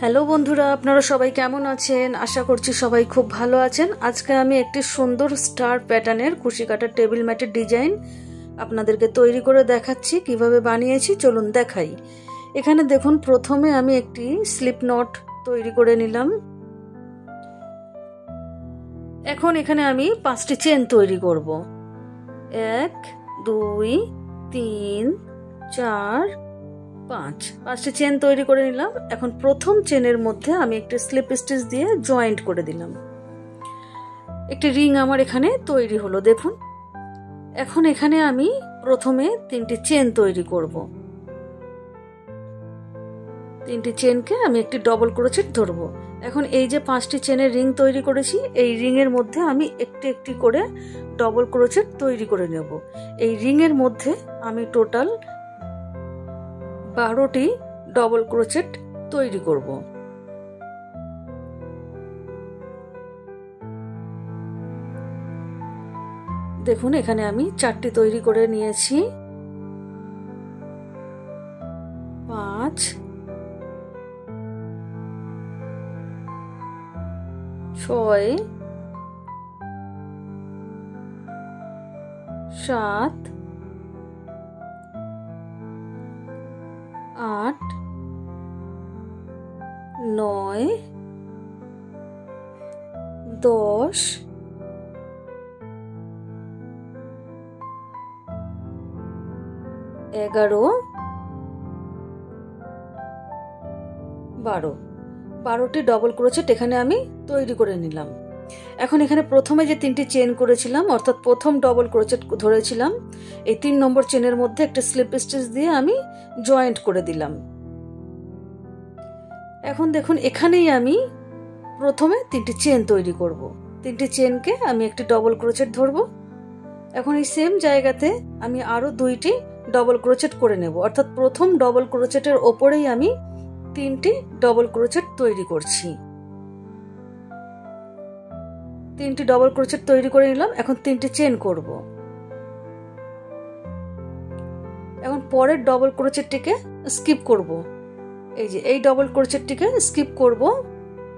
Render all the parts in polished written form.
Hello বন্ধুরা, আপনারা সবাই কেমন আছেন? আশা করছি সবাই খুব ভালো আছেন। আজকে আমি একটি সুন্দর স্টার প্যাটার্নের কুশি কাটার টেবিল ম্যাটের ডিজাইন আপনাদেরকে তৈরি করে দেখাচ্ছি। কিভাবে বানিয়েছি চলুন দেখাই। এখানে দেখুন, প্রথমে আমি একটি স্লিপ নট তৈরি করে নিলাম। এখন এখানে আমি 5টি চেন তৈরি করব। 1 2 3 4 5টি চেন তৈরি করে নিলাম। এখন প্রথম চেনের মধ্যে আমি একটি স্লিপ স্টিচ দিয়ে জয়েন্ট করে দিলাম। একটি রিং আমার এখানে তৈরি হলো, দেখুন। এখন এখানে আমি প্রথমে 3টি চেন তৈরি করব। 3টি চেনকে আমি একটি ডবল ক্রোচেট ধরবো। এখন এই যে 5টি চেনের রিং তৈরি করেছি, এই রিং এর মধ্যে আমি একটি একটি করে ডবল ক্রোচেট তৈরি করে নেব। এই রিং এর মধ্যে আমি টোটাল 12টি ডবল ক্রোচেট তৈরি করব। দেখুন, এখানে আমি 4টি তৈরি করে নিয়েছি। 5 6 7 8 9 10 11 12টি ডবল ক্রোচেট এখানে আমি তৈরি করে নিলাম। এখন এখানে প্রথমে যে 3টি চেন করেছিলাম, অর্থাৎ প্রথম ডবল ক্রোচেট ধরেছিলাম, এই 3 নম্বর চেনের মধ্যে একটা স্লিপ স্টিচ দিয়ে আমি জয়েন্ট করে দিলাম। এখন দেখুন, এখানেই আমি প্রথমে 3টি চেন তৈরি করব। 3টি চেনকে আমি একটি ডবল ক্রোচেট ধরবো। এখন এই সেম জায়গাতে আমি আরো 2টি ডবল ক্রোচেট করে নেব, অর্থাৎ প্রথম ডবল ক্রোচেটের ওপরেই আমি 3টি ডবল ক্রোচেট তৈরি করছি। 3টি ডবল ক্রোচেট তৈরি করে নিলাম। এখন 3টি চেন করব। এখন পরের ডবল ক্রোচেটটিকে স্কিপ করব। এই যে এই ডবল ক্রোচেটটিকে স্কিপ করব।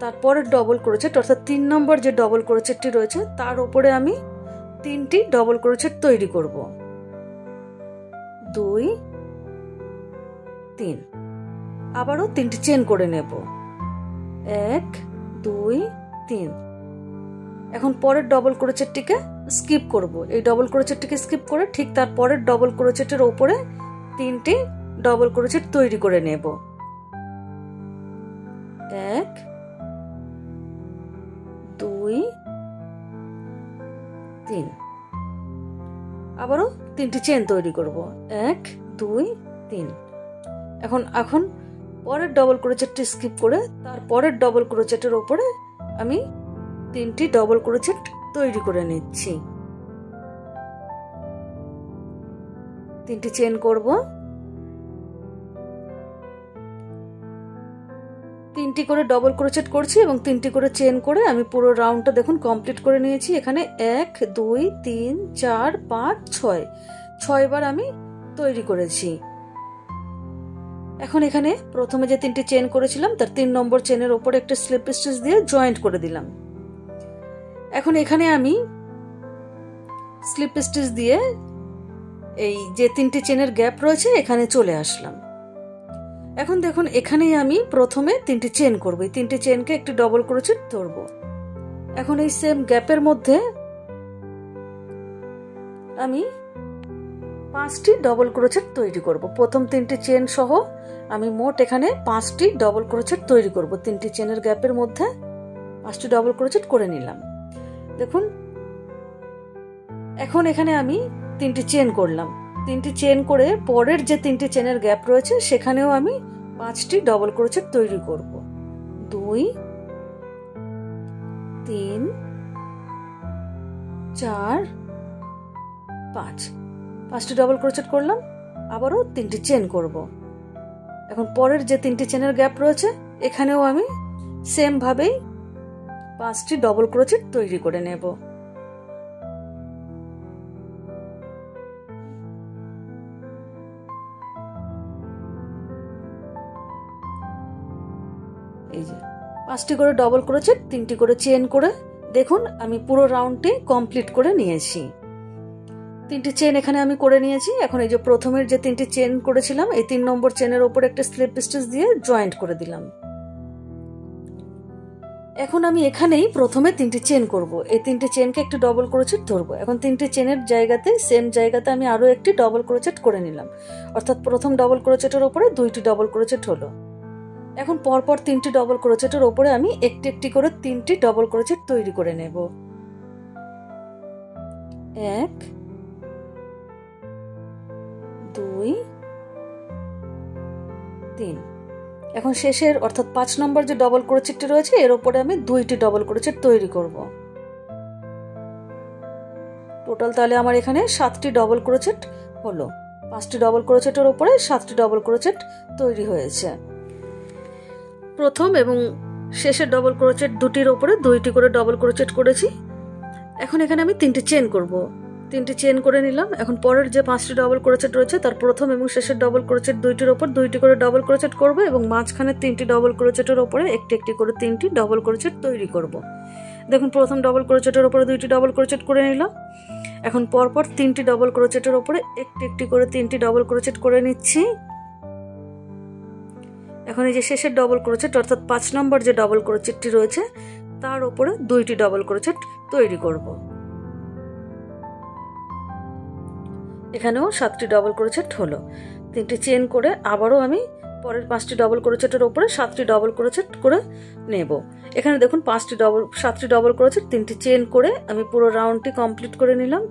তারপরের ডবল ক্রোচেট, অর্থাৎ 3 নম্বর যে ডবল ক্রোচেটটি রয়েছে তার উপরে আমি 3টি ডবল ক্রোচেট তৈরি করব। 2 3। আবারও 3টি চেন করে নেব। 1 2 3। এখন পরের ডবল ক্রোচেটটিকে স্কিপ করব। এই ডবল ক্রোচেটটিকে স্কিপ করে ঠিক তার পরের ডবল ক্রোচেটের উপরে 3টি ডবল ক্রোচেট তৈরি করে নেব। 1 2 3। আবারও 3টি চেন তৈরি করব। 1 2 3। এখন পরের ডবল ক্রোচেটটি স্কিপ করে তার পরের ডবল ক্রোচেটের উপরে আমি 3টি ডবল ক্রোচেট তৈরি করে নিচ্ছি। 3টি চেন করব। 3টি করে ডবল ক্রোচেট করছি এবং 3টি করে চেন করে আমি পুরো রাউন্ডটা দেখুন কমপ্লিট করে নিয়েছি। এখানে 1 2 3 4 5 6 বার আমি তৈরি করেছি। এখন এখানে প্রথমে যে 3টি চেন করেছিলাম তার 3 নম্বর চেনের উপরে একটা স্লিপ স্টিচ দিয়ে জয়েন্ট করে দিলাম। এখন এখানে আমি স্লিপ স্টিচ দিয়ে এই যে 3টি চেনের গ্যাপ রয়েছে এখানে চলে আসলাম। এখন দেখুন, এখানেই আমি প্রথমে 3টি চেন করব। এই 3টি চেনকে একটি ডবল ক্রোচেট ধরব। এখন এই সেম গ্যাপের মধ্যে আমি 5টি ডবল ক্রোচেট তৈরি করব। প্রথম 3টি চেন সহ আমি মোট এখানে 5টি ডবল ক্রোচেট তৈরি করব। 3টি চেনের গ্যাপের মধ্যে 5টি ডবল ক্রোচেট করে নিলাম। দেখুন, এখন এখানে আমি 3টি চেন করলাম। 3টি চেন করে পরের যে 3টি চেনের গ্যাপ রয়েছে সেখানেও আমি 5টি ডবল ক্রোচেট তৈরি করব। 2 3 4 5। 5টি ডবল ক্রোচেট করলাম। আবারও 3টি চেন করব। এখন পরের যে 3টি চেনের গ্যাপ রয়েছে এখানেও আমি সেম ভাবেই 5টি ডবল ক্রোচেট তৈরি করে নেব। এই যে 5টি করে ডবল ক্রোচেট, 3টি করে চেন করে দেখুন আমি পুরো রাউন্ডটি কমপ্লিট করে নিয়েছি। 3টি চেন এখানে আমি করে নিয়েছি। এখন এই যে প্রথমের যে 3টি চেন করেছিলাম এই 3 নম্বর চেনের ওপর একটা স্লিপ স্টিচ দিয়ে জয়েন্ট করে দিলাম। এখন আমি এখানেই প্রথমে 3টি চেন করব। এই 3টি চেনকে একটু ডবল ক্রোচেট ধরবো। এখন 3টি চেনের জায়গাতে সেম জায়গাতে আমি আরো একটি ডবল ক্রোচেট করে নিলাম, অর্থাৎ প্রথম ডবল ক্রোচেটের ওপরে 2টি ডবল ক্রোচেট হলো। এখন পরপর 3টি ডবল ক্রোচেটের ওপরে আমি একটি একটি করে 3টি ডবল ক্রোচেট তৈরি করে নেব। 1 2 3। এখন শেষের অর্থাৎ 5 নম্বর যে ডবল ক্রোচেটটি রয়েছে এর উপরে আমি 2টি ডবল ক্রোচেট তৈরি করব। টোটাল তাহলে আমার এখানে 7টি ডবল ক্রোচেট হলো। 5টি ডবল ক্রোচেটের উপরে 7টি ডবল ক্রোচেট তৈরি হয়েছে। প্রথম এবং শেষের ডবল ক্রোচেট দুটির উপরে 2টি করে ডবল ক্রোচেট করেছি। এখন এখানে আমি 3টি চেন করব। 3টি চেন করে নিলাম। এখন পরের যে 5টি ডবল ক্রোচেট রয়েছে তার প্রথম এবং শেষের ডবল ক্রোচেট দুইটির উপর 2টি করে ডবল ক্রোচেট করব এবং মাঝখানে 3টি ডবল ক্রোচেটের উপরে একটি একটি করে 3টি ডবল ক্রোচেট তৈরি করব। দেখুন প্রথম ডবল ক্রোচেটের উপরে 2টি ডবল ক্রোচেট করে নিলাম। এখন পরপর 3টি ডবল ক্রোচেটের উপরে একটি একটি করে 3টি ডবল ক্রোচেট করে নিচ্ছি। এখন এই যে শেষের ডবল ক্রোচেট অর্থাৎ 5 নম্বর যে ডবল ক্রোচেটটি রয়েছে তার উপরে 2টি ডবল ক্রোচেট তৈরি করব। এখানেও 7টি ডবল ক্রোচেট হলো। 3টি চেন করে আবারও আমি পরের 5টি ডবল ক্রোচেটের উপরে 7টি ডবল ক্রোচেট করে নেব। এখানে দেখুন 7টি ডবল ক্রোচেট, 3টি চেন করে আমি পুরো রাউন্ডটি কমপ্লিট করে নিলাম।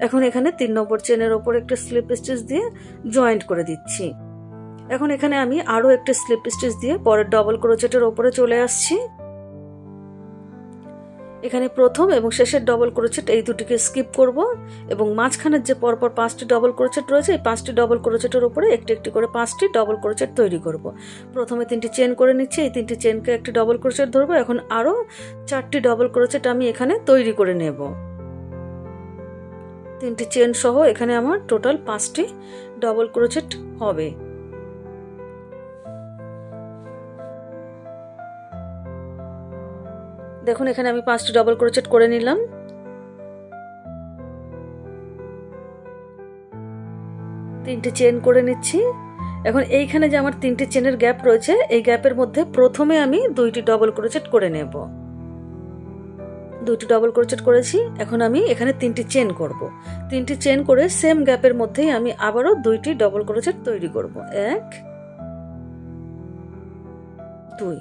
এখন এখানে 3 নম্বর চেনের উপর একটা স্লিপ স্টিচ দিয়ে জয়েন্ট করে দিচ্ছি। এখন এখানে আমি আরো একটা স্লিপ স্টিচ দিয়ে পরের ডবল ক্রোচেটের উপরে চলে আসছি। এখানে প্রথম এবং শেষের ডবল ক্রোচেট এই দুটিকে স্কিপ করব এবং মাঝখানের যে পরপর 5টি ডবল ক্রোচেট রয়েছে এই 5টি ডবল ক্রোচেটের উপরে একটি একটি করে 5টি ডবল ক্রোচেট তৈরি করব। প্রথমে 3টি চেন করে নিচ্ছি, এই 3টি চেনকে একটি ডবল ক্রোচেট ধরবো। এখন আরো 4টি ডবল ক্রোচেট আমি এখানে তৈরি করে নেব। 3টি চেন সহ এখানে আমার টোটাল 5টি ডবল ক্রোচেট হবে। দেখুন এখানে আমি 5টি ডবল ক্রোচেট করে নিলাম। 3টি চেন করে নিচ্ছি। এখন এইখানে যে আমার 3টি চেনের গ্যাপ রয়েছে এই গ্যাপের মধ্যে প্রথমে আমি 2টি ডবল ক্রোচেট করে নেব। 2টি ডবল ক্রোচেট করেছি। এখন আমি এখানে 3টি চেন করব। 3টি চেন করে সেম গ্যাপের মধ্যেই আমি আবারও 2টি ডবল ক্রোচেট তৈরি করব। 1 2।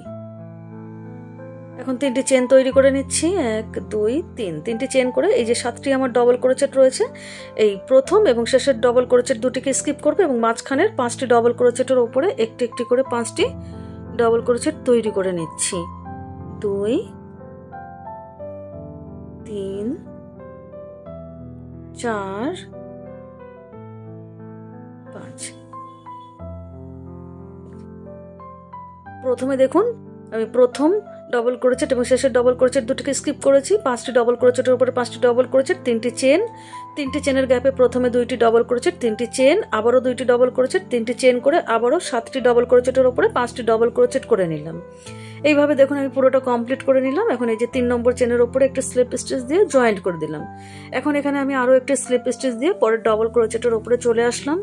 এখন 3টি চেন তৈরি করে নিচ্ছি। 1 2 3। 3টি চেন করে এই যে 7টি আমার ডবল ক্রোচেট রয়েছে এই প্রথম এবং শেষের ডবল ক্রোচেট দুটিকে স্কিপ করব এবং মাঝখানের 5টি ডবল ক্রোচেটের উপরে একটি একটি করে 5টি ডবল ক্রোচেট তৈরি করে নিচ্ছি। 2 3 4 5। প্রথমে দেখুন আমি প্রথম ডবল ক্রোচেট এবং শেষের ডবল ক্রোচেট দুটিকে স্কিপ করেছি। 5টি ডবল ক্রোচেটের উপরে 5টি ডবল ক্রোচেট, 3টি চেন, 3টি চেনের গ্যাপে প্রথমে 2টি ডবল ক্রোচেট, 3টি চেন, আবারও 2টি ডবল ক্রোচেট, 3টি চেন করে আবারও 7টি ডবল ক্রোচেটের উপরে 5টি ডবল ক্রোচেট করে নিলাম। এইভাবে দেখুন আমি পুরোটা কমপ্লিট করে নিলাম। এখন এই যে 3 নম্বর চেনের উপরে একটা স্লিপ স্টিচ দিয়ে জয়েন্ট করে দিলাম। এখন এখানে আমি আরো একটা স্লিপ স্টিচ দিয়ে পরের ডবল ক্রোচেটের উপরে চলে আসলাম।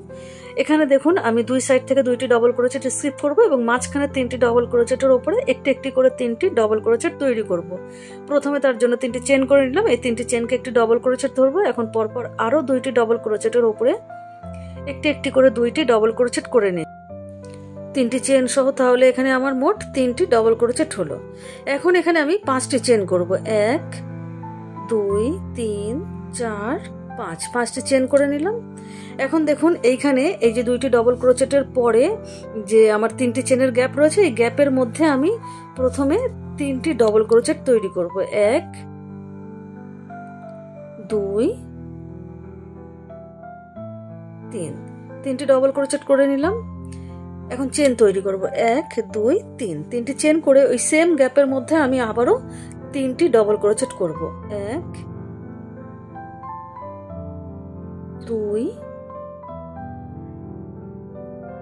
এখানে দেখুন আমি দুই সাইড থেকে 2টি ডবল ক্রোচেট স্কিপ করব এবং মাঝখানে 3টি ডবল ক্রোচেটের উপরে একটি একটি করে 3টি ডবল ক্রোচেট তৈরি করব। প্রথমে তার জন্য 3টি চেন করে নিলাম। এই 3টি চেনকে একটি ডবল ক্রোচেট ধরবো। এখন পরপর আরো 2টি ডবল ক্রোচেটের উপরে একটি একটি করে 2টি ডবল ক্রোচেট করে নিই। 3টি চেন সহ তাহলে এখানে আমার মোট 3টি ডবল ক্রোচেট হলো। এখন এখানে আমি 5টি চেন করব। 1 2 3 4 5। 5টি চেন করে নিলাম। এখন দেখুন এইখানে এই যে 2টি ডবল ক্রোচেটের পরে যে আমার 3টি চেনের গ্যাপ রয়েছে এই গ্যাপের মধ্যে আমি প্রথমে 3টি ডবল ক্রোচেট তৈরি করব। 1 2 3। 3টি ডবল ক্রোচেট করে নিলাম। এখন চেন তৈরি করব। 1 2 3। 3টি চেন করে ওই সেম গ্যাপের মধ্যে আমি আবারও 3টি ডবল ক্রোচেট করব। 1 2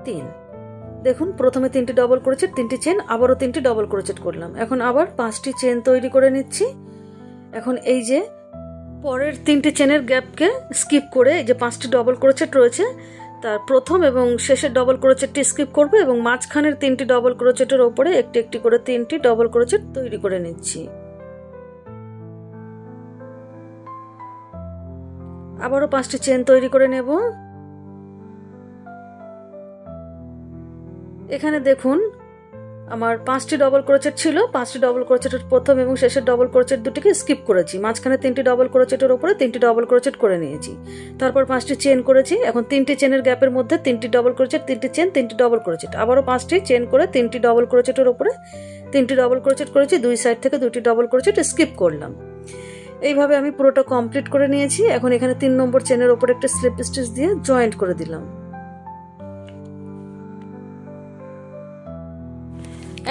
3। দেখুন প্রথমে 3টি ডবল ক্রোচেট, 3টি চেন, আবারও 3টি ডবল ক্রোচেট করলাম। এখন আবার 5টি চেন তৈরি করে নিচ্ছি। এখন এই যে পরের 3টি চেনের গ্যাপকে স্কিপ করে এই যে 5টি ডবল ক্রোচেট রয়েছে তার প্রথম এবং শেষের ডবল ক্রোচেটটি স্কিপ করব এবং মাঝখানের 3টি ডবল ক্রোচেটের ওপরে একটি একটি করে 3টি ডবল ক্রোচেট তৈরি করে নিচ্ছি। আবারও 5টি চেন তৈরি করে নেব। এখানে দেখুন আমার 5টি ডবল ক্রোচেট ছিল, 5টি ডবল ক্রোচেটের প্রথম এবং শেষের ডবল ক্রোচেট দুটিকে স্কিপ করেছি, মাঝখানে 3টি ডবল ক্রোচেটের উপরে 3টি ডবল ক্রোচেট করে নিয়েছি, তারপর 5টি চেন করেছি। এখন 3টি চেনের গ্যাপের মধ্যে 3টি ডবল ক্রোচেট, 3টি চেন, 3টি ডবল ক্রোচেট, আবারও 5টি চেন করে 3টি ডবল ক্রোচেটের উপরে 3টি ডবল ক্রোচেট করেছি, দুই সাইড থেকে 2টি ডবল ক্রোচেট স্কিপ করলাম। এইভাবে আমি পুরোটা কমপ্লিট করে নিয়েছি। এখন এখানে 3 নম্বর চেনের উপরে একটা স্লিপ স্টিচ দিয়ে জয়েন্ট করে দিলাম।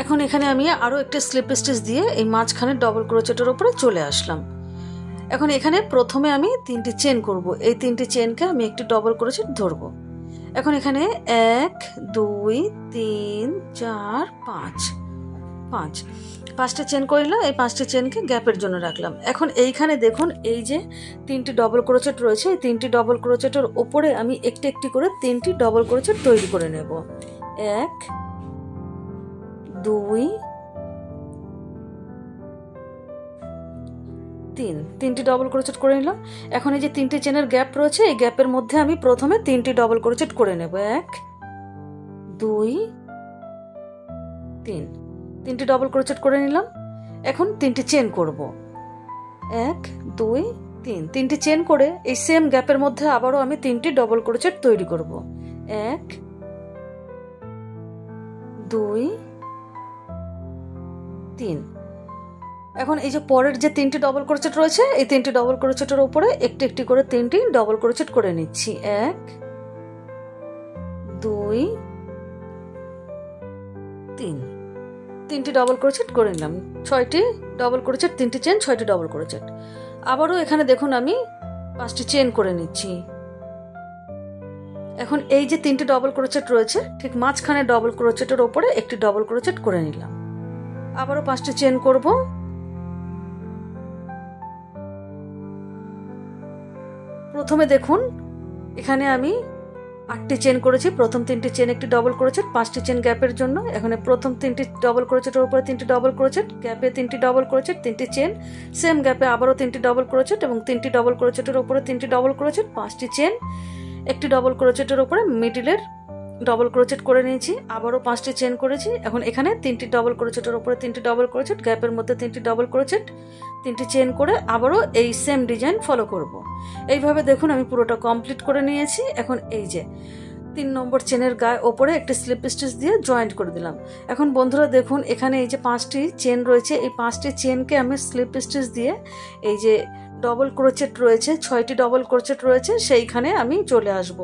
এখন এখানে আমি আরো একটা স্লিপ স্টিচ দিয়ে এই মাঝখানে ডবল ক্রোচেটের উপরে চলে আসলাম। এখন এখানে প্রথমে আমি 3টি চেন করব, এই 3টি চেনকে আমি একটি ডবল ক্রোচেট ধরবো। এখন এখানে 1 2 3 4 5 5টা চেন করলাম, এই 5টি চেনকে গ্যাপের জন্য রাখলাম। এখন এইখানে দেখুন এই যে 3টি ডবল ক্রোচেট রয়েছে, এই 3টি ডবল ক্রোচেটের উপরে আমি একটি একটি করে 3টি ডবল ক্রোচেট তৈরি করে নেব। 1 2 3, 3টি ডবল ক্রোচেট করে নিলাম। এখন এই যে 3টি চেনের গ্যাপ রয়েছে, এই গ্যাপের মধ্যে আমি প্রথমে 3টি ডবল ক্রোচেট করে নেব। 1 2 3, 3টি ডবল ক্রোচেট করে নিলাম। এখন 3টি চেন করব। 1 2 3, 3টি চেন করে এই সেম গ্যাপের মধ্যে আবারও আমি 3টি ডবল ক্রোচেট তৈরি করব। 1 2 3। এখন এই যে পরের যে 3টি ডবল ক্রোচেট রয়েছে, এই 3টি ডবল ক্রোচেটের উপরে একটি একটি করে 3টি ডবল ক্রোচেট করে নিচ্ছি। 1 2 3, 3টি ডবল ক্রোচেট করে নিলাম। 6টি ডবল ক্রোচেট, 3টি চেন, 6টি ডবল ক্রোচেট। আবারও এখানে দেখুন আমি 5টি চেন করে নিচ্ছি। এখন এই যে 3টি ডবল ক্রোচেট রয়েছে ঠিক মাঝখানে ডবল ক্রোচেটের উপরে একটি ডবল ক্রোচেট করে নিলাম। আবারও 5টি চেন করব। প্রথমে দেখুন এখানে আমি 8টি চেন করেছি, প্রথম 3টি চেন একটি ডবল ক্রোচেট, 5টি চেন গ্যাপের জন্য। এখানে প্রথম 3টি ডবল ক্রোচেটের উপরে 3টি ডবল ক্রোচেট, গ্যাপে 3টি ডবল ক্রোচেট, 3টি চেন, সেম গ্যাপে আবারও 3টি ডবল ক্রোচেট এবং 3টি ডবল ক্রোচেটের উপরে 3টি ডবল ক্রোচেট, 5টি চেন, একটি ডবল ক্রোচেটের উপরে মিডিলের ডবল ক্রোচেট করে নিয়েছি, আবারও 5টি চেন করেছি। এখন এখানে 3টি ডবল ক্রোচেটের উপরে 3টি ডবল ক্রোচেট, গ্যাপের মধ্যে 3টি ডবল ক্রোচেট, 3টি চেন করে আবারও এই সেম ডিজাইন ফলো করব। এইভাবে দেখুন আমি পুরোটা কমপ্লিট করে নিয়েছি। এখন এই যে 3 নম্বর চেনের গায়ে ওপরে একটি স্লিপ স্টিচ দিয়ে জয়েন্ট করে দিলাম। এখন বন্ধুরা দেখুন এখানে এই যে 5টি চেন রয়েছে, এই 5টি চেনকে আমি স্লিপ স্টিচ দিয়ে এই যে ডবল ক্রোচেট রয়েছে, 6টি ডবল ক্রোচেট রয়েছে, সেইখানে আমি চলে আসব।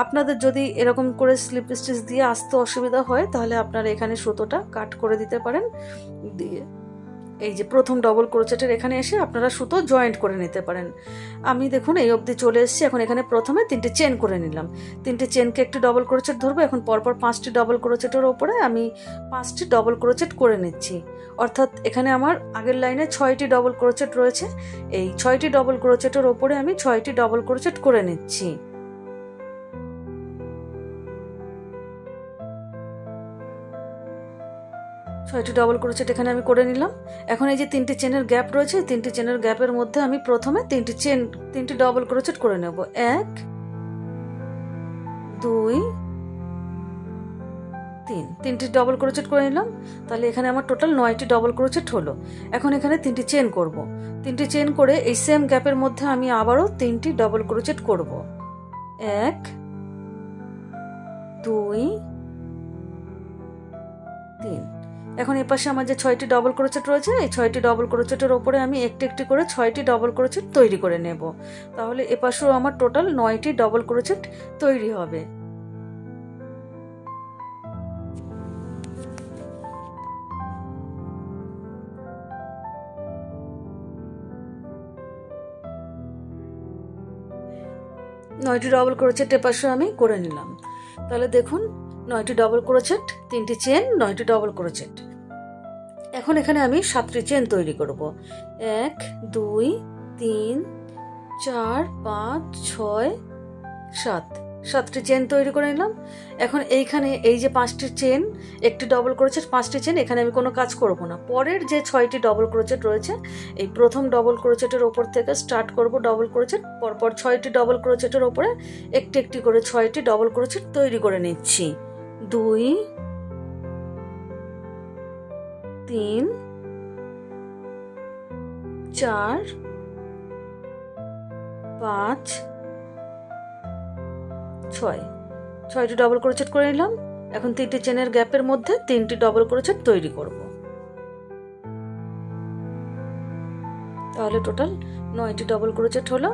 আপনাদের যদি এরকম করে স্লিপ স্টিচ দিয়ে আসতে অসুবিধা হয় তাহলে আপনারা এখানে সুতোটা কাট করে দিতে পারেন, দিয়ে এই যে প্রথম ডবল ক্রোচেটের এখানে এসে আপনারা সুতো জয়েন্ট করে নিতে পারেন। আমি দেখুন এই অবধি চলে এসেছি। এখন এখানে প্রথমে 3টি চেন করে নিলাম, 3টি চেনকে একটি ডবল ক্রোচেট ধরবো। এখন পরপর 5টি ডবল ক্রোচেটের ওপরে আমি 5টি ডবল ক্রোচেট করে নিচ্ছি। অর্থাৎ এখানে আমার আগের লাইনে 6টি ডবল ক্রোচেট রয়েছে, এই 6টি ডবল ক্রোচেটের ওপরে আমি 6টি ডবল ক্রোচেট করে নিচ্ছি। ছয়টি ডবল ক্রোচেট এখানে আমি করে নিলাম। এখন এই যে 3টি চেনের গ্যাপ রয়েছে, 3টি চেনের গ্যাপের মধ্যে আমি প্রথমে 3টি ডবল ক্রোচেট করে নেব। 1 2 3, 3টি ডবল ক্রোচেট করে নিলাম। তাহলে এখানে আমার টোটাল 9টি ডবল ক্রোচেট হলো। এখন এখানে 3টি চেন করব। 3টি চেন করে এই সেম গ্যাপের মধ্যে আমি আবারও 3টি ডবল ক্রোচেট করব। 1 2 3। এখন এই পাশে আমার যে 6টি ডবল ক্রোচেট রয়েছে, এই 6টি ডবল ক্রোচেটের ওপরে আমি একটি একটি করে 6টি ডবল ক্রোচেট তৈরি করে নেব। তাহলে এ পাশেও আমার টোটাল 9টি ডবল ক্রোচেট তৈরি হবে। নয়টি ডবল ক্রোচেট এ পাশে আমি করে নিলাম। তাহলে দেখুন 9টি ডবল ক্রোচেট, 3টি চেন, 9টি ডবল ক্রোচেট। এখন এখানে আমি 7টি চেন তৈরি করব। 1 2 3 4 5 6 7, 7টি চেন তৈরি করে নিলাম। এখন এইখানে এই যে 5টি চেন, একটি ডবল ক্রোচেট, 5টি চেন, এখানে আমি কোনো কাজ করব না। পরের যে 6টি ডবল ক্রোচেট রয়েছে, এই প্রথম ডবল ক্রোচেটের ওপর থেকে স্টার্ট করব ডবল ক্রোচেট। পরপর 6টি ডবল ক্রোচেটের ওপরে একটি একটি করে 6টি ডবল ক্রোচেট তৈরি করে নিচ্ছি। 2 3 4 5 6, 6টি ডবল ক্রোচেট করে নিলাম। এখন 3টি চেনের গ্যাপের মধ্যে 3টি ডবল ক্রোচেট তৈরি করব। তাহলে টোটাল 9টি ডবল ক্রোচেট হলো।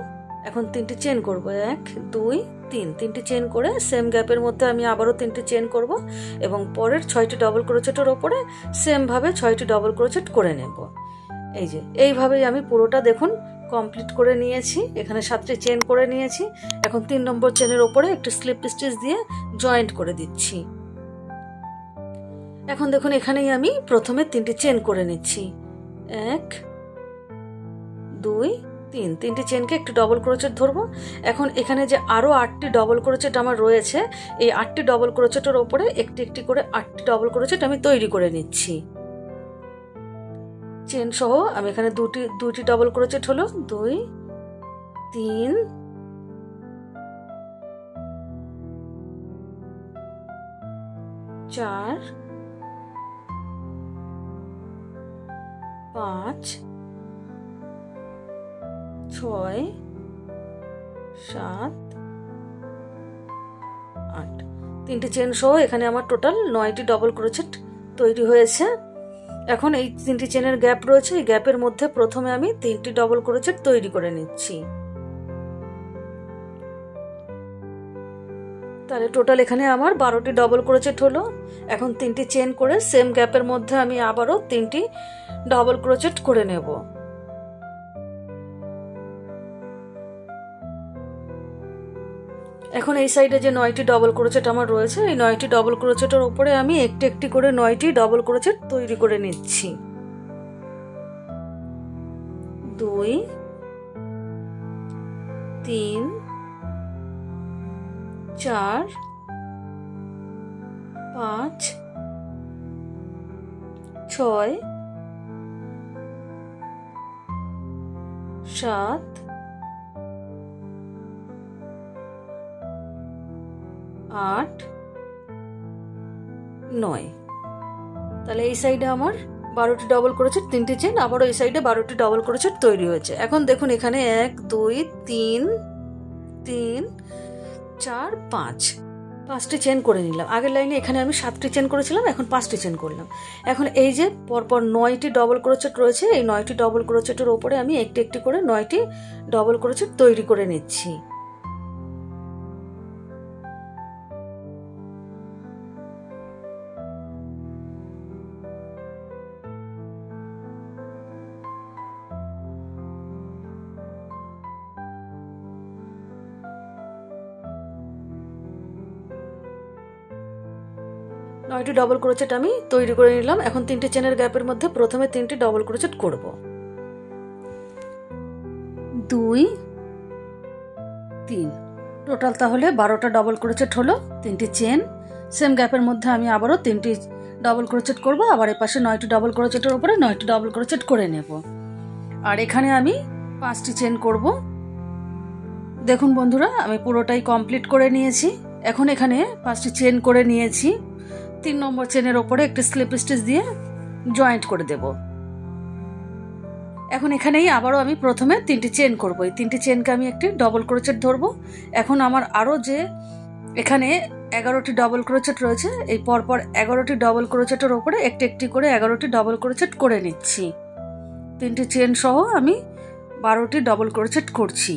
এখন 3টি চেন করব। 1 2 3, 3টি চেন করে সেম গ্যাপের মধ্যে আমি আবারও 3টি চেন করব এবং পরের 6টি ডবল ক্রোচেটের ওপরে সেম ভাবে 6টি ডবল ক্রোচেট করে নেব। এই যে এইভাবেই আমি পুরোটা দেখুন কমপ্লিট করে নিয়েছি। এখানে 7টি চেন করে নিয়েছি। এখন 3 নম্বর চেনের ওপরে একটু স্লিপ স্টিচ দিয়ে জয়েন্ট করে দিচ্ছি। এখন দেখুন এখানেই আমি প্রথমে 3টি চেন করে নিচ্ছি। 1 2 3, 3টি চেনকে একটু ডবল ক্রোচেট ধরবো। এখন এখানে যে আরো 8টি ডবল ক্রোচেট আমার রয়েছে, এই 8টি ডবল ক্রোচেটের ওপরে একটি একটি করে 8টি ডবল ক্রোচেট আমি তৈরি করে নিচ্ছি। চেন সহ আমি এখানে দুটি ডবল ক্রোচেট হলো। 2 3 4 5 6 7 8, 3টি চেন সহ এখানে আমার টোটাল 9টি ডবল ক্রোচেট তৈরি হয়েছে। এখন এই 3টি চেনের গ্যাপ রয়েছে, এই গ্যাপের মধ্যে প্রথমে আমি 3টি ডবল ক্রোচেট তৈরি করে নিচ্ছি। তাহলে টোটাল এখানে আমার 12টি ডবল ক্রোচেট হলো। এখন 3টি চেন করে সেম গ্যাপের মধ্যে আমি আবারও 3টি ডবল ক্রোচেট করে নেব। এখন এই সাইডে যে 9টি ডবল ক্রোচেট আমার রয়েছে, এই 9টি ডবল ক্রোচেটের উপরে আমি একটি একটি করে 9টি ডবল ক্রোচেট তৈরি করে নিচ্ছি। 2 3 4 5 6 7 8 9। তাহলে এই সাইডে আমার 12টি ডবল ক্রোচেট, 3টি চেন, আবারও এই সাইডে 12টি ডবল ক্রোচেট তৈরি হয়েছে। এখন দেখুন এখানে 1 2 3 3 4 5, 5টি চেন করে নিলাম। আগের লাইনে এখানে আমি 7টি চেন করেছিলাম, এখন 5টি চেন করলাম। এখন এই যে পরপর 9টি ডবল ক্রোচেট রয়েছে, এই 9টি ডবল ক্রোচেটের ওপরে আমি একটি একটি করে 9টি ডবল ক্রোচেট তৈরি করে নিচ্ছি। নয়টি ডবল ক্রোচেট আমি তৈরি করে নিলাম। এখন 3টি চেনের গ্যাপের মধ্যে প্রথমে 3টি ডবল ক্রোচেট করব। 2 3, টোটাল তাহলে 12টা ডবল ক্রোচেট হলো। 3টি চেন, সেম গ্যাপের মধ্যে আমি আবারও 3টি ডবল ক্রোচেট করব। আবার এর পাশে 9টি ডবল ক্রোচেটের উপরে 9টি ডবল ক্রোচেট করে নেব। আর এখানে আমি 5টি চেন করব। দেখুন বন্ধুরা, আমি পুরোটাই কমপ্লিট করে নিয়েছি। এখন এখানে 5টি চেন করে নিয়েছি। 3 নম্বর চেনের ওপরে একটি স্লিপ স্টিচ দিয়ে জয়েন্ট করে দেব। এখন এখানেই আবারও আমি প্রথমে 3টি চেন করব। এই 3টি চেনকে আমি একটি ডবল ক্রোচেট ধরবো। এখন আমার আরও যে এখানে 11টি ডবল ক্রোচেট রয়েছে, এই পরপর 11টি ডবল ক্রোচেটের ওপরে একটি একটি করে 11টি ডবল ক্রোচেট করে নিচ্ছি। 3টি চেন সহ আমি 12টি ডবল ক্রোচেট করছি।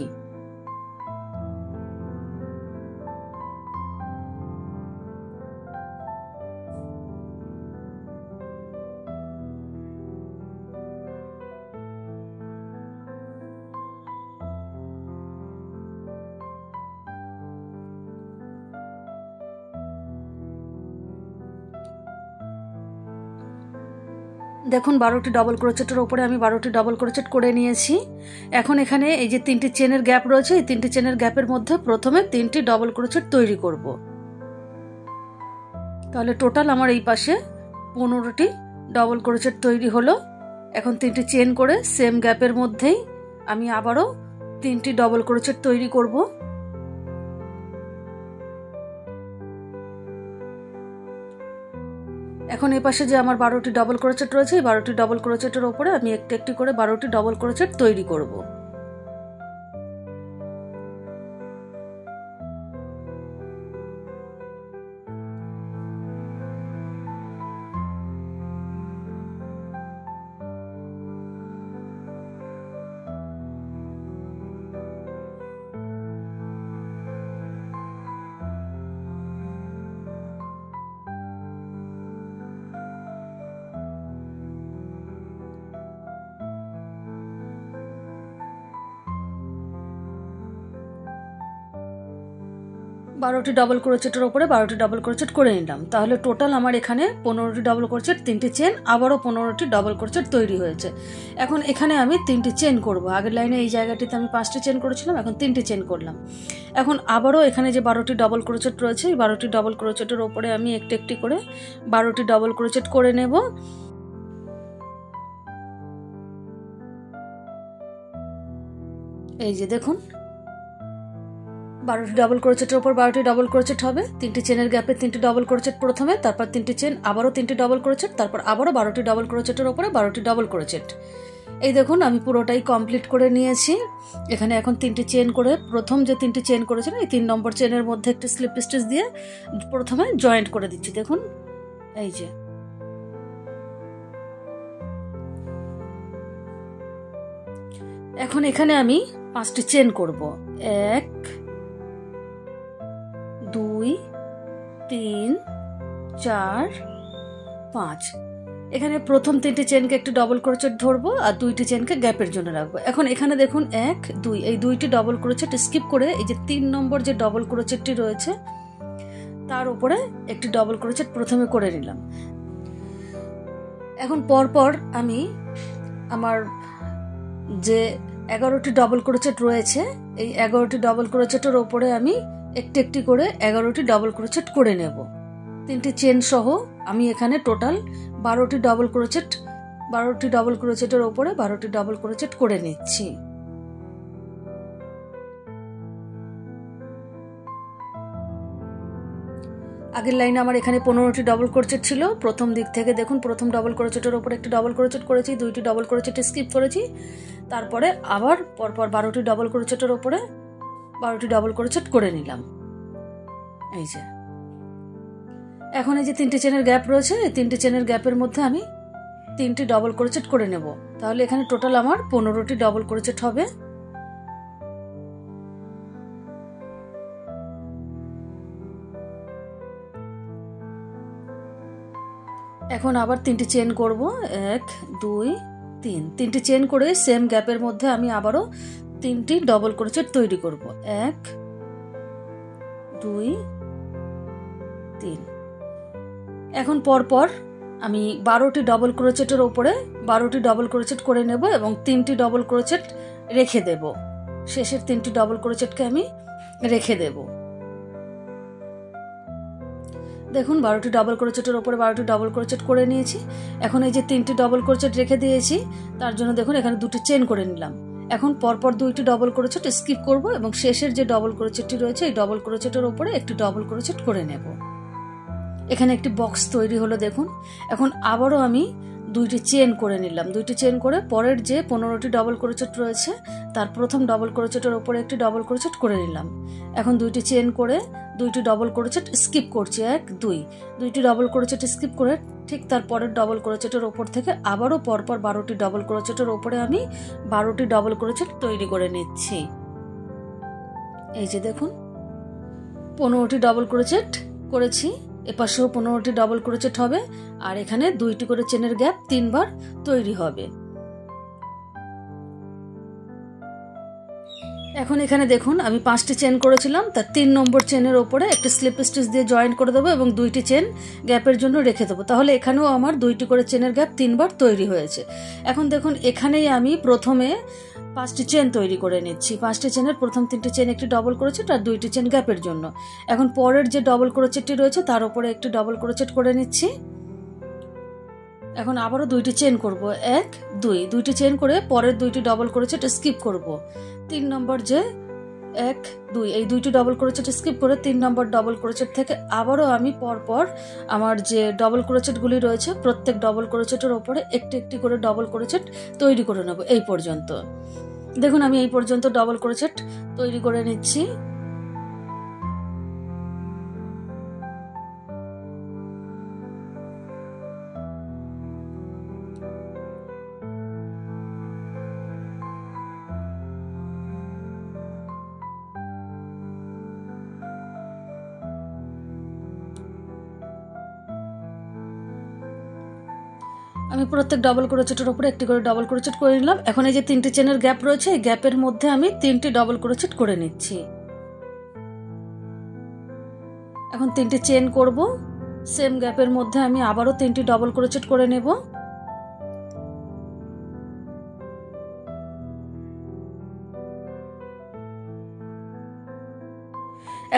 দেখুন 12টি ডবল ক্রোচেটের উপরে আমি 12টি ডবল ক্রোচেট করে নিয়েছি। এখন এখানে এই যে 3টি চেনের গ্যাপ রয়েছে, এই 3টি চেনের গ্যাপের মধ্যে প্রথমে 3টি ডবল ক্রোচেট তৈরি করব। তাহলে টোটাল আমার এই পাশে 15টি ডবল ক্রোচেট তৈরি হলো। এখন 3টি চেন করে সেম গ্যাপের মধ্যেই আমি আবারও 3টি ডবল ক্রোচেট তৈরি করব। এখন এই পাশে যে আমার 12টি ডবল ক্রোচেট রয়েছে, এই 12টি ডবল ক্রোচেটের উপরে আমি একটি একটি করে 12টি ডবল ক্রোচেট তৈরি করব। বারোটি ডবল ক্রোচেটের উপরে 12টি ডবল ক্রোচেট করে নিলাম। তাহলে টোটাল আমার এখানে 15টি ডবল ক্রোচেট, 3টি চেন, আবারও 15টি ডবল ক্রোচেট তৈরি হয়েছে। এখন এখানে আমি 3টি চেন করব। আগের লাইনে এই জায়গাটিতে আমি 5টি চেন করেছিলাম, এখন 3টি চেন করলাম। এখন আবারও এখানে যে 12টি ডবল ক্রোচেট রয়েছে, এই 12টি ডবল ক্রোচেটের উপরে আমি একটি একটি করে 12টি ডবল ক্রোচেট করে নেব। এই যে দেখুন 12টি ডবল ক্রোচেটের উপর 12টি ডবল ক্রোচেট হবে। 3টি চেনের গ্যাপে 3টি ডবল ক্রোচেট প্রথমে, তারপর 3টি চেন, আবারও 3টি ডবল ক্রোচেট, তারপর আবারও 12টি ডবল ক্রোচেটের উপরে 12টি ডবল ক্রোচেট। এই দেখুন আমি পুরোটাই কমপ্লিট করে নিয়েছি। এখানে এখন 3টি চেন করে প্রথম যে 3টি চেন করেছিলাম, এই 3 নম্বর চেনের মধ্যে একটি স্লিপ স্টিচ দিয়ে প্রথমে জয়েন্ট করে দিচ্ছি। দেখুন এই যে এখন এখানে আমি 5টি চেন করব। 1 2 3 4 5। এখানে প্রথম 3টি চেনকে একটু ডবল ক্রোচেট ধরবো আর 2টি চেনকে গ্যাপের জন্য রাখবো। এখন এখানে দেখুন 1 2 এই 2টি ডবল ক্রোচেট স্কিপ করে এই যে 3 নম্বর যে ডবল ক্রোচেটটি রয়েছে তার উপরে একটি ডবল ক্রোচেট প্রথমে করে নিলাম। এখন পরপর আমি আমার যে 11টি ডবল ক্রোচেট রয়েছে, এই 11টি ডবল ক্রোচেটের ওপরে আমি একটি একটি করে 11টি ডবল ক্রোচেট করে নেব। 3টি চেন সহ আমি এখানে টোটাল 12টি ডবল ক্রোচেট, 12টি ডবল ক্রোচেটের ওপরে 12টি ডবল ক্রোচেট করে নিচ্ছি। আগের লাইনে আমার এখানে 15টি ডবল ক্রোচেট ছিল। প্রথম দিক থেকে দেখুন প্রথম ডবল ক্রোচেটের উপর একটি ডবল ক্রোচেট করেছি, 2টি ডবল ক্রোচেট স্কিপ করেছি, তারপরে আবার পরপর 12টি ডবল ক্রোচেটের উপরে 12টি ডবল ক্রোচেট করে নিলাম। এই যে এখন এই যে 3টি চেনের গ্যাপ রয়েছে, এই 3টি চেনের গ্যাপের মধ্যে আমি 3টি ডবল ক্রোচেট করে নেব। তাহলে এখানে টোটাল আমার 15টি ডবল ক্রোচেট হবে। এখন আবার 3টি চেন করব। 1 2 3। 3টি চেন করে সেম গ্যাপের মধ্যে আমি আবারও 3টি ডবল ক্রোচেট তৈরি করব। 1 2 3। এখন পরপর আমি 12টি ডবল ক্রোচেটের উপরে 12টি ডবল ক্রোচেট করে নেব এবং 3টি ডবল ক্রোচেট রেখে দেব। শেষের 3টি ডবল ক্রোচেটকে আমি রেখে দেব। দেখুন 12টি ডবল ক্রোচেটের উপরে 12টি ডবল ক্রোচেট করে নিয়েছি। এখন এই যে 3টি ডবল ক্রোচেট রেখে দিয়েছি, তার জন্য দেখুন এখানে 2টি চেন করে নিলাম। এখন পরপর 2টি ডবল ক্রোচেট স্কিপ করব এবং শেষের যে ডবল ক্রোচেটটি রয়েছে এই ডবল ক্রোচেটের উপরে একটি ডবল ক্রোচেট করে নেব। এখানে একটি বক্স তৈরি হলো দেখুন। এখন আবারও আমি 2টি চেন করে নিলাম। 2টি চেন করে পরের যে 15টি ডবল ক্রোচেট রয়েছে তার প্রথম ডবল ক্রোচেটের উপরে একটি ডবল ক্রোচেট করে নিলাম। এখন 2টি চেন করে 2টি ডবল ক্রোচেট স্কিপ করছি। 1 2। 2টি ডবল ক্রোচেট স্কিপ করে ঠিক তার পরের ডবল ক্রোচেটের ওপর থেকে আবারও পরপর 12টি ডবল ক্রোচেটের ওপরে আমি 12টি ডবল ক্রোচেট তৈরি করে নিচ্ছি। এই যে দেখুন 15টি ডবল ক্রোচেট করেছি। এপাশেও 15টি ডবল ক্রোচেট হবে আর এখানে 2টি করে চেনের গ্যাপ 3 বার তৈরি হবে। এখন এখানে দেখুন আমি 5টি চেন করেছিলাম, তার 3 নম্বর চেনের ওপরে একটা স্লিপ স্টিচ দিয়ে জয়েন্ট করে দেবো এবং 2টি চেন গ্যাপের জন্য রেখে দেবো। তাহলে এখানেও আমার 2টি করে চেনের গ্যাপ 3বার তৈরি হয়েছে। এখন দেখুন এখানেই আমি প্রথমে 5টি চেন তৈরি করে নিচ্ছি। 5টি চেনের প্রথম 3টি চেন একটি ডবল ক্রোচেট আর 2টি চেন গ্যাপের জন্য। এখন পরের যে ডবল ক্রোচেটটি রয়েছে তার উপরে একটি ডবল ক্রোচেট করে নিচ্ছি। এখন আবারও 2টি চেন করব, 1 2, 2টি চেন করে পরের 2টি ডবল ক্রোচেট স্কিপ করব। 3 নম্বর যে 1 2 এই 2টি ডবল ক্রোচেট স্কিপ করে 3 নম্বর ডবল ক্রোচেট থেকে আবারও আমি পরপর আমার যে ডবল ক্রোচেটগুলি রয়েছে প্রত্যেক ডবল ক্রোচেটের ওপরে একটি একটি করে ডবল ক্রোচেট তৈরি করে নেব। এই পর্যন্ত দেখুন আমি এই পর্যন্ত ডবল ক্রোচেট তৈরি করে নিচ্ছি। আমি প্রত্যেক ডবল ক্রোচেটের উপরে একটি করে ডবল ক্রোচেট করে নিলাম। এখন এই যে 3টি চেনের গ্যাপ রয়েছে এই গ্যাপের মধ্যে আমি 3টি ডবল ক্রোচেট করে নিচ্ছি। এখন 3টি চেন করব, সেম গ্যাপের মধ্যে আমি আবারও 3টি ডবল ক্রোচেট করে নেব।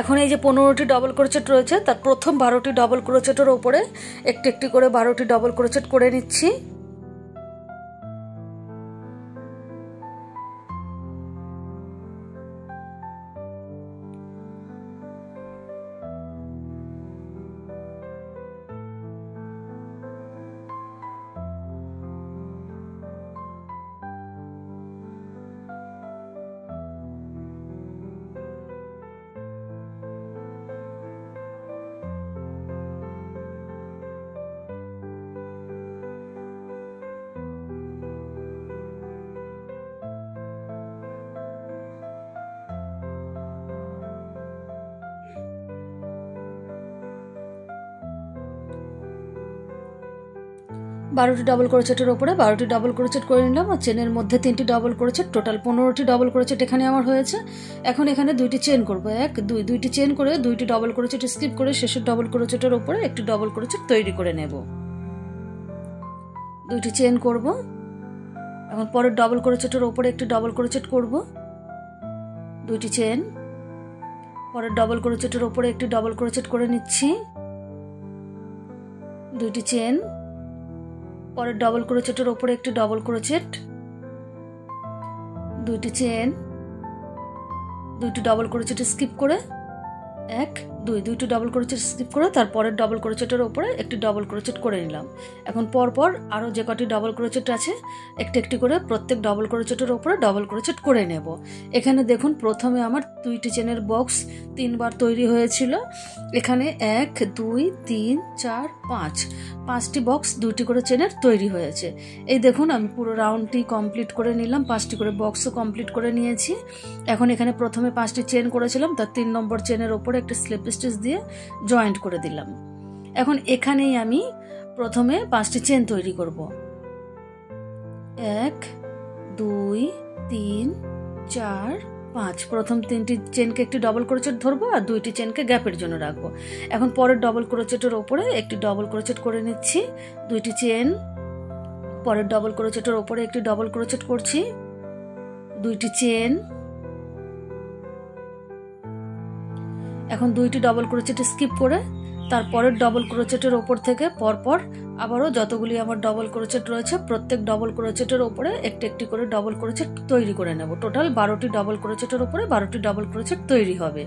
এখন এই যে 15টি ডবল ক্রোচেট রয়েছে তার প্রথম 12টি ডবল ক্রোচেটের উপরে একটি একটি করে 12টি ডবল ক্রোচেট করে নিচ্ছি। বারোটি ডবল ক্রোচেটের ওপরে 12টি ডবল ক্রোচেট করে নিলাম আর চেনের মধ্যে 3টি ডবল ক্রোচেট, টোটাল 15টি ডবল ক্রোচেট এখানে আমার হয়েছে। এখন এখানে 2টি চেন করব, 1 2, 2টি চেন করে 2টি ডবল ক্রোচেট স্কিপ করে শেষের ডবল ক্রোচেটের ওপরে একটি ডবল ক্রোচেট তৈরি করে নেব। 2টি চেন করব, এখন পরের ডবল ক্রোচেটের ওপরে একটি ডবল ক্রোচেট করব, 2টি চেন, পরের ডবল ক্রোচেটের ওপরে একটি ডবল ক্রোচেট করে নিচ্ছি, 2টি চেন, পরের ডবল ক্রোচেটের ওপরে একটি ডবল ক্রোচেট, 2টি চেন, 2টি ডবল ক্রোচেট স্কিপ করে 1 2, 2টি ডবল ক্রোচেট স্কিপ করে তারপরের ডবল ক্রোচেটের ওপরে একটি ডবল ক্রোচেট করে নিলাম। এখন পরপর আরও যে কটি ডবল ক্রোচেট আছে একটি একটি করে প্রত্যেক ডবল ক্রোচেটের ওপরে ডবল ক্রোচেট করে নেব। এখানে দেখুন প্রথমে আমার 2টি চেনের বক্স 3বার তৈরি হয়েছিল। এখানে 1 2 3 4 5, 5টি বক্স 2টি করে চেনের তৈরি হয়েছে। এই দেখুন আমি পুরো রাউন্ডটি কমপ্লিট করে নিলাম, 5টি করে বক্সও কমপ্লিট করে নিয়েছি। এখন এখানে প্রথমে 5টি চেন করেছিলাম তার 3 নম্বর চেনের ওপরে একটা স্লিপ স্টিচ দিয়ে জয়েন্ট করে দিলাম। এখন এখানেই আমি প্রথমে 5টি চেন তৈরি করব, 1 2 3 4 5। প্রথম 3টি চেনকে একটি ডবল ক্রোচেট ধরবো আর 2টি চেনকে গ্যাপের জন্য রাখবো। এখন পরের ডবল ক্রোচেটের ওপরে একটি ডবল ক্রোচেট করে নিচ্ছি, 2টি চেন, পরের ডবল ক্রোচেটের ওপরে একটি ডবল ক্রোচেট করছি, 2টি চেন, এখন 2টি ডবল ক্রোচেট স্কিপ করে তারপরের ডবল ক্রোচেটের ওপর থেকে পরপর আবারও যতগুলি আমার ডবল ক্রোচেট রয়েছে প্রত্যেক ডবল ক্রোচেটের ওপরে একটি একটি করে ডবল ক্রোচেট তৈরি করে নেব। টোটাল 12টি ডবল ক্রোচেটের ওপরে 12টি ডবল ক্রোচেট তৈরি হবে।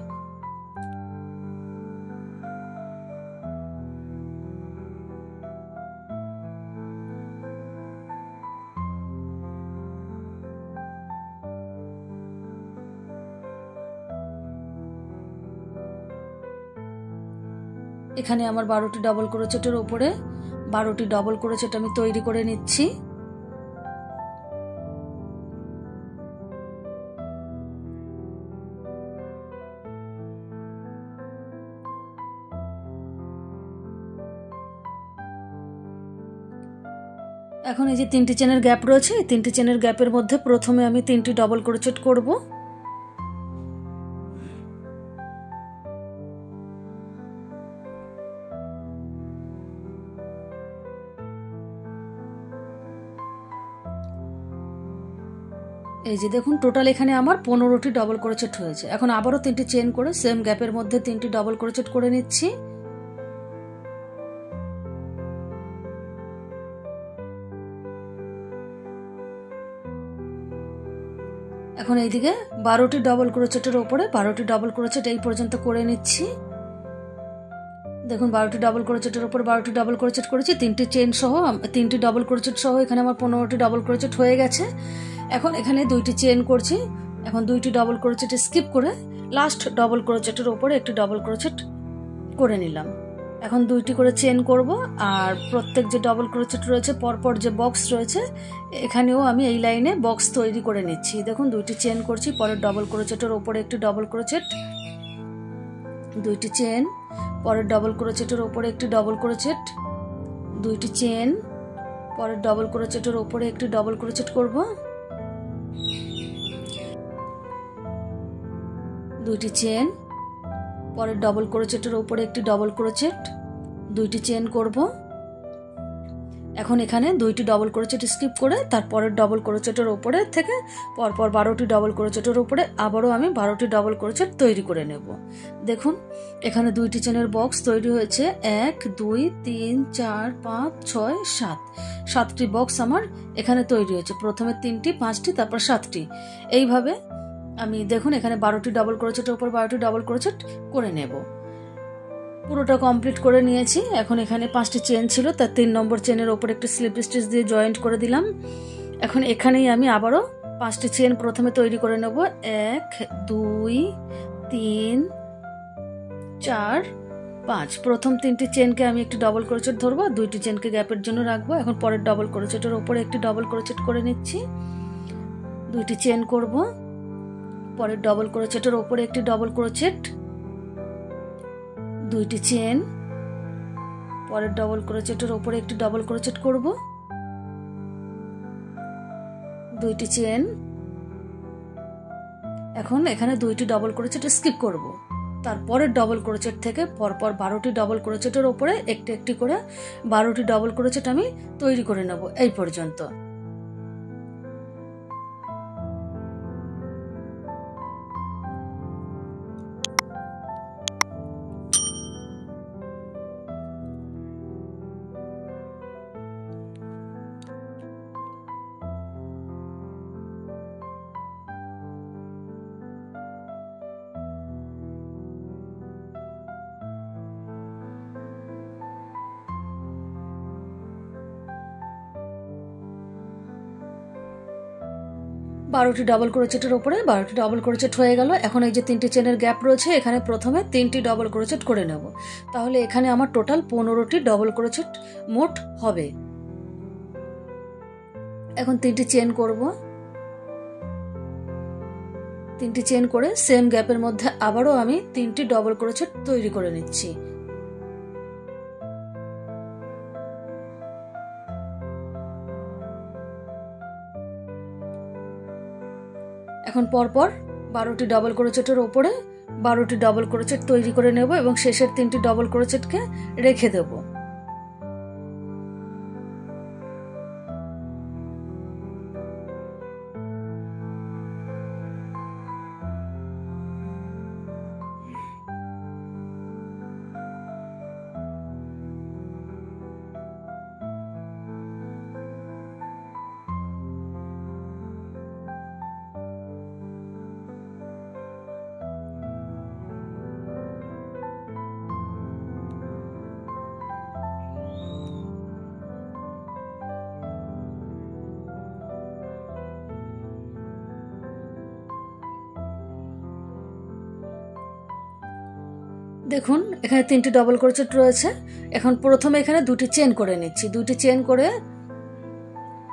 এখানে আমার 12টি ডবল ক্রোচেটের ওপরে 12টি ডবল ক্রোচেট আমি তৈরি করে নিচ্ছি। এখন এই যে 3টি চেনের গ্যাপ রয়েছে এই 3টি চেনের গ্যাপের মধ্যে প্রথমে আমি 3টি ডবল ক্রোচেট করব, এই যে দেখুন টোটাল এখানে আমার 15টি ডবল ক্রোচেট হয়েছে। এখন আবারও 3টি চেন করে সেম গ্যাপের মধ্যে 3টি ডবল ক্রোচেট করে নিচ্ছি। এখন এইদিকে 12টি ডবল ক্রোচেটের উপরে 12টি ডবল ক্রোচেট এই পর্যন্ত করে নিচ্ছি। দেখুন 12টি ডবল ক্রোচেটের উপর 12টি ডবল ক্রোচেট করেছি, 3টি চেন সহ 3টি ডবল ক্রোচেট সহ এখানে আমার 15টি ডবল ক্রোচেট হয়ে গেছে। এখন এখানে 2টি চেন করছি। এখন 2টি ডবল ক্রোচেট স্কিপ করে লাস্ট ডবল ক্রোচেটের উপরে একটি ডবল ক্রোচেট করে নিলাম। এখন 2টি করে চেন করব, আর প্রত্যেক যে ডবল ক্রোচেট রয়েছে পরপর যে বক্স রয়েছে এখানেও আমি এই লাইনে বক্স তৈরি করে নিচ্ছি। দেখুন 2টি চেন করছি, পরের ডবল ক্রোচেটের উপরে একটি ডবল ক্রোচেট, 2টি চেন, পরের ডবল ক্রোচেটের উপরে একটি ডবল ক্রোচেট, 2টি চেন, পরের ডবল ক্রোচেটের উপরে একটি ডবল ক্রোচেট করব, 2টি চেন, পরের ডবল ক্রোচেটের উপরে একটি ডবল ক্রোচেট, 2টি চেন করব। এখন এখানে 2টি ডবল ক্রোচেট স্কিপ করে তারপরের ডবল ক্রোচেটের উপরে থেকে পরপর 12টি ডবল ক্রোচেটের উপরে আবারও আমি 12টি ডবল ক্রোচেট তৈরি করে নেব। দেখুন এখানে 2টি চেনের বক্স তৈরি হয়েছে, 1 2 3 4 5 6 7, 7টি বক্স আমার এখানে তৈরি হয়েছে। প্রথমে 3টি, 5টি, তারপর 7টি, এইভাবে আমি দেখুন এখানে 12টি ডবল ক্রোচেটের উপর 12টি ডবল ক্রোচেট করে নেব। পুরোটা কমপ্লিট করে নিয়েছি। এখন এখানে 5টি চেন ছিল, তার 3 নম্বর চেনের ওপর একটি স্লিপ স্টিচ দিয়ে জয়েন্ট করে দিলাম। এখন এখানেই আমি আবারও 5টি চেন প্রথমে তৈরি করে নেব, 1 2 3 4 5। প্রথম 3টি চেনকে আমি একটি ডবল ক্রোচেট ধরবো, 2টি চেনকে গ্যাপের জন্য রাখবো। এখন পরের ডবল ক্রোচেটের ওপরে একটি ডবল ক্রোচেট করে নিচ্ছি, 2টি চেন করব, পরের ডবল ক্রোচেটের ওপরে একটি ডবল ক্রোচেট, 2টি চেন, পরের ডবল ক্রোচেটের ওপরে একটি ডবল ক্রোচেট করব, 2টি চেন। এখন এখানে 2টি ডবল ক্রোচেট স্কিপ করব, তারপরের ডবল ক্রোচেট থেকে পরপর 12টি ডবল ক্রোচেটের ওপরে একটি একটি করে 12টি ডবল ক্রোচেট আমি তৈরি করে নেব এই পর্যন্ত। বারোটি ডাবল ক্রোচেটের উপরে 12টি ডাবল ক্রোচেট হয়ে গেল। এখন এই যে 3টি চেনের গ্যাপ রয়েছে এখানে প্রথমে 3টি ডাবল ক্রোচেট করে নেব, তাহলে এখানে আমার টোটাল 15টি ডাবল ক্রোচেট মোট হবে। এখন 3টি চেন করব, 3টি চেন করে সেম গ্যাপের মধ্যে আবারও আমি 3টি ডাবল ক্রোচেট তৈরি করে নিচ্ছি। এখন পরপর 12টি ডাবল ক্রোচেটের উপরে 12টি ডাবল ক্রোচেট তৈরি করে নেব এবং শেষের 3টি ডাবল ক্রোচেটকে রেখে দেব। দেখুন এখানে 3টি ডাবল ক্রোচেট রয়েছে। এখন প্রথমে এখানে 2টি চেন করে নিচ্ছি, 2টি চেন করে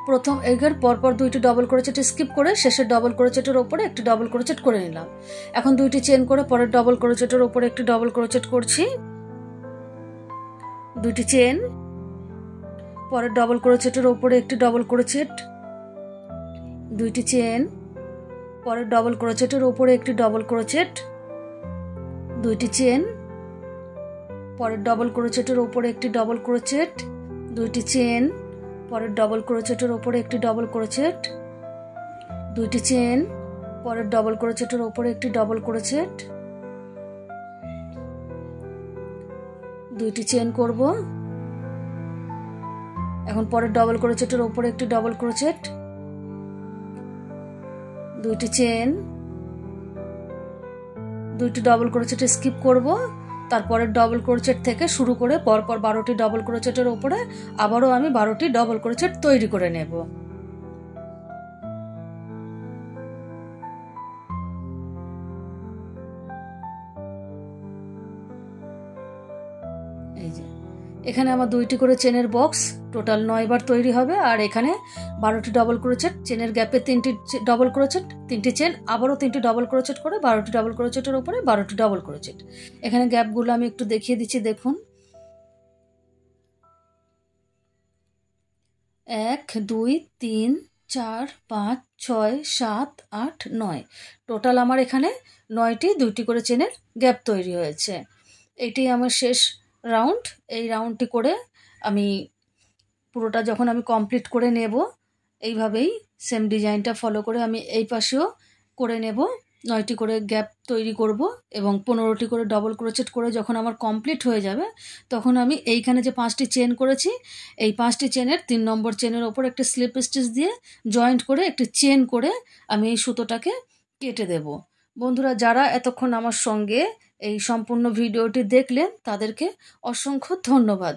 প্রথম এর পরপর 2টি ডাবল ক্রোচেট স্কিপ করে শেষের ডাবল ক্রোচেটের উপরে একটি ডাবল ক্রোচেট করে নিলাম। এখন 2টি চেন করে পরের ডাবল ক্রোচেটের উপরে একটি ডাবল ক্রোচেট করছি, 2টি চেন, পরের ডাবল ক্রোচেটের উপরে একটি ডাবল ক্রোচেট, 2টি চেন, পরের ডাবল ক্রোচেটের উপরে একটি ডাবল ক্রোচেট, 2টি চেন, পরের ডাবল ক্রোচেটের উপরে একটি ডাবল ক্রোচেট, 2টি চেন, পরের ডাবল ক্রোচেটের উপরে একটি ডাবল ক্রোচেট, 2টি চেন, পরের ডবল ক্রোচেটের ওপরে একটি ডবল ক্রোচেট, 2টি চেন করব। এখন পরের ডবল ক্রোচেটের ওপরে একটি ডবল ক্রোচেট, 2টি চেন, 2টি ডবল ক্রোচেটে স্কিপ করব। তারপরে ডবল ক্রোচেট থেকে শুরু করে পরপর 12টি ডবল ক্রোচেটের ওপরে আবারও আমি 12টি ডবল ক্রোচেট তৈরি করে নেব। এই যে এখানে আমার 2টি করে চেনের বক্স, টোটাল 9 বার তৈরি হবে। আর এখানে 12টি ডবল ক্রোচেট, চেনের গ্যাপে 3টি ডবল ক্রোচেট, 3টি চেন, আবারও 3টি ডবল ক্রোচেট করে 12টি ডবল ক্রোচেটের উপরে 12টি ডবল ক্রোচেট। এখানে গ্যাপগুলো আমি একটু দেখিয়ে দিচ্ছি, দেখুন। 1 2 3 4 5 6 7 8 9, টোটাল আমার এখানে 9টি 2টি করে চেনের গ্যাপ তৈরি হয়েছে। এটি আমার শেষ রাউন্ড। এই রাউন্ডটি করে আমি পুরোটা যখন আমি কমপ্লিট করে নেব, এইভাবেই সেম ডিজাইনটা ফলো করে আমি এই পাশেও করে নেব। 9টি করে গ্যাপ তৈরি করব এবং 15টি করে ডবল ক্রোচেট করে যখন আমার কমপ্লিট হয়ে যাবে, তখন আমি এইখানে যে 5টি চেন করেছি, এই 5টি চেনের 3 নম্বর চেনের ওপর একটা স্লিপ স্টিচ দিয়ে জয়েন্ট করে একটি চেন করে আমি এই সুতোটাকে কেটে দেব। বন্ধুরা, যারা এতক্ষণ আমার সঙ্গে এই সম্পূর্ণ ভিডিওটি দেখলেন তাদেরকে অসংখ্য ধন্যবাদ।